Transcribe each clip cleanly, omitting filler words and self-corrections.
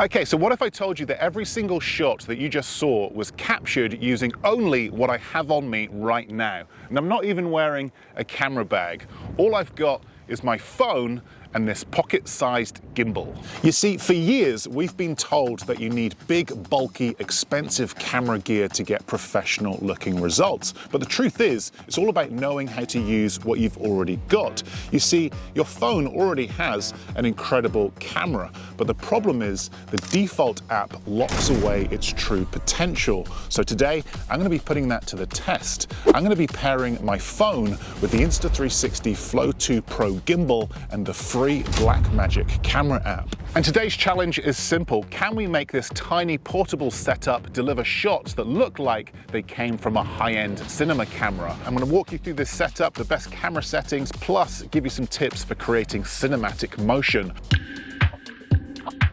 Okay, so what if I told you that every single shot that you just saw was captured using only what I have on me right now? And I'm not even wearing a camera bag. All I've got is my phone and this pocket-sized gimbal. You see, for years, we've been told that you need big, bulky, expensive camera gear to get professional-looking results. But the truth is, it's all about knowing how to use what you've already got. You see, your phone already has an incredible camera, but the problem is the default app locks away its true potential. So today, I'm gonna be putting that to the test. I'm gonna be pairing my phone with the Insta360 Flow 2 Pro gimbal and the free Blackmagic camera app. And today's challenge is simple. Can we make this tiny portable setup deliver shots that look like they came from a high-end cinema camera? I'm going to walk you through this setup, the best camera settings, plus give you some tips for creating cinematic motion.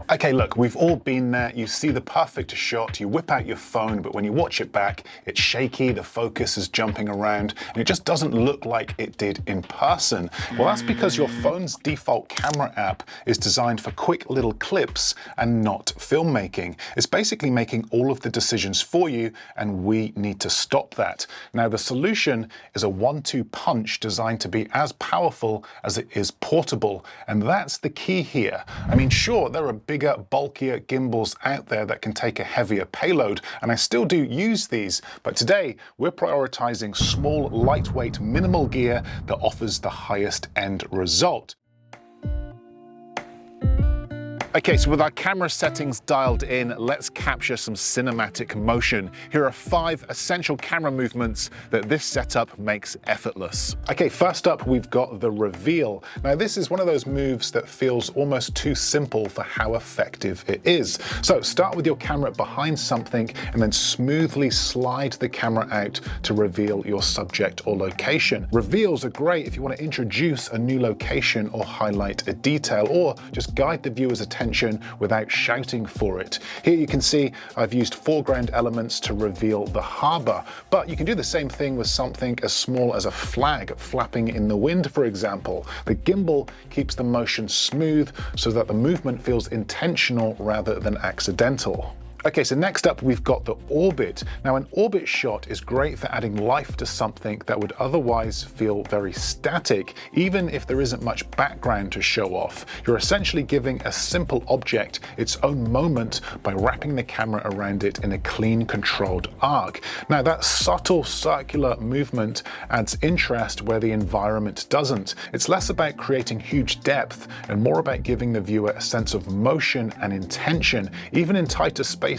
Okay, look, we've all been there. You see the perfect shot, you whip out your phone, but when you watch it back, it's shaky, the focus is jumping around, and it just doesn't look like it did in person. Well, that's because your phone's default camera app is designed for quick little clips and not filmmaking. It's basically making all of the decisions for you, and we need to stop that. Now, the solution is a 1-2 punch designed to be as powerful as it is portable, and that's the key here. I mean, sure, there are bigger, bulkier gimbals out there that can take a heavier payload, and I still do use these, but today we're prioritizing small, lightweight, minimal gear that offers the highest end result. Okay, so with our camera settings dialed in, let's capture some cinematic motion. Here are 5 essential camera movements that this setup makes effortless. Okay, first up, we've got the reveal. Now, this is one of those moves that feels almost too simple for how effective it is. So start with your camera behind something and then smoothly slide the camera out to reveal your subject or location. Reveals are great if you want to introduce a new location or highlight a detail, or just guide the viewer's attention without shouting for it. Here you can see I've used foreground elements to reveal the harbor, but you can do the same thing with something as small as a flag flapping in the wind, for example. The gimbal keeps the motion smooth so that the movement feels intentional rather than accidental. Okay, so next up we've got the orbit. Now, an orbit shot is great for adding life to something that would otherwise feel very static, even if there isn't much background to show off. You're essentially giving a simple object its own moment by wrapping the camera around it in a clean, controlled arc. Now, that subtle circular movement adds interest where the environment doesn't. It's less about creating huge depth and more about giving the viewer a sense of motion and intention. Even in tighter spaces,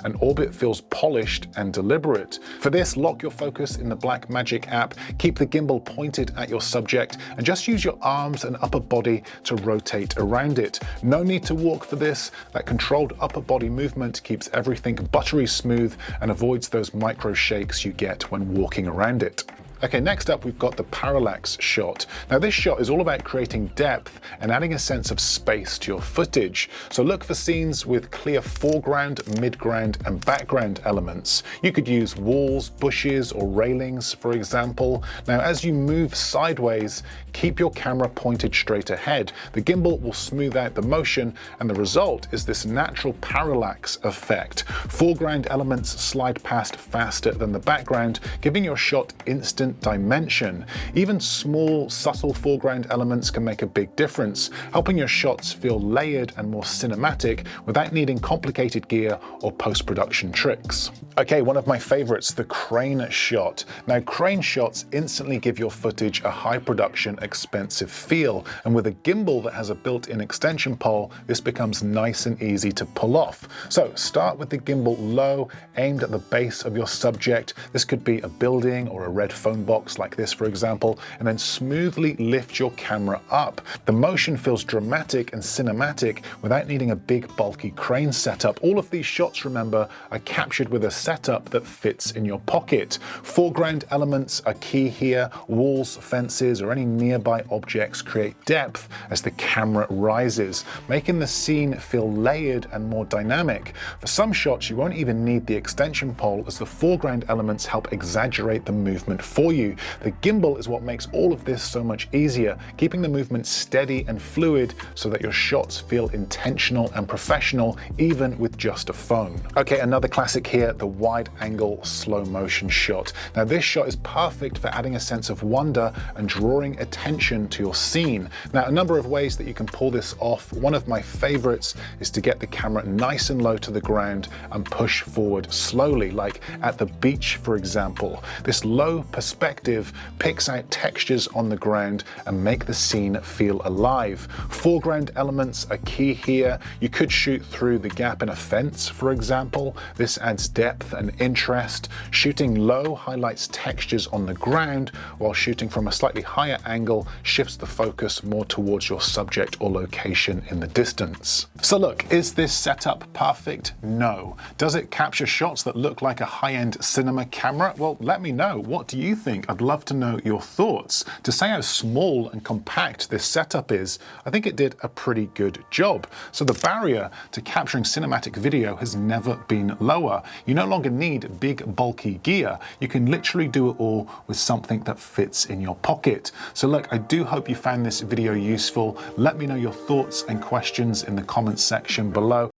an orbit feels polished and deliberate. For this, lock your focus in the Blackmagic app, keep the gimbal pointed at your subject, and just use your arms and upper body to rotate around it. No need to walk for this. That controlled upper body movement keeps everything buttery smooth and avoids those micro shakes you get when walking around it. Okay, next up we've got the parallax shot. Now, this shot is all about creating depth and adding a sense of space to your footage. So look for scenes with clear foreground, midground, and background elements. You could use walls, bushes, or railings, for example. Now, as you move sideways, keep your camera pointed straight ahead. The gimbal will smooth out the motion, and the result is this natural parallax effect. Foreground elements slide past faster than the background, giving your shot instant dimension. Even small, subtle foreground elements can make a big difference, helping your shots feel layered and more cinematic without needing complicated gear or post-production tricks. Okay, one of my favorites, the crane shot. Now, crane shots instantly give your footage a high production, expensive feel, and with a gimbal that has a built-in extension pole, this becomes nice and easy to pull off. So start with the gimbal low, aimed at the base of your subject. This could be a building or a red phone box like this, for example, and then smoothly lift your camera up. The motion feels dramatic and cinematic without needing a big bulky crane setup. All of these shots, remember, are captured with a setup that fits in your pocket. Foreground elements are key here. Walls, fences, or any nearby nearby objects create depth as the camera rises, making the scene feel layered and more dynamic. For some shots, you won't even need the extension pole, as the foreground elements help exaggerate the movement for you. The gimbal is what makes all of this so much easier, keeping the movement steady and fluid so that your shots feel intentional and professional, even with just a phone. Okay, another classic here, the wide angle slow motion shot. Now this shot is perfect for adding a sense of wonder and drawing attention to your scene. Now, a number of ways that you can pull this off. One of my favorites is to get the camera nice and low to the ground and push forward slowly, like at the beach, for example. This low perspective picks out textures on the ground and make the scene feel alive. Foreground elements are key here. You could shoot through the gap in a fence, for example. This adds depth and interest. Shooting low highlights textures on the ground, while shooting from a slightly higher angle shifts the focus more towards your subject or location in the distance. So look, is this setup perfect? No. Does it capture shots that look like a high-end cinema camera? Well, let me know. What do you think? I'd love to know your thoughts. To say how small and compact this setup is, I think it did a pretty good job. So the barrier to capturing cinematic video has never been lower. You no longer need big, bulky gear. You can literally do it all with something that fits in your pocket. So look, I do hope you found this video useful. Let me know your thoughts and questions in the comments section below.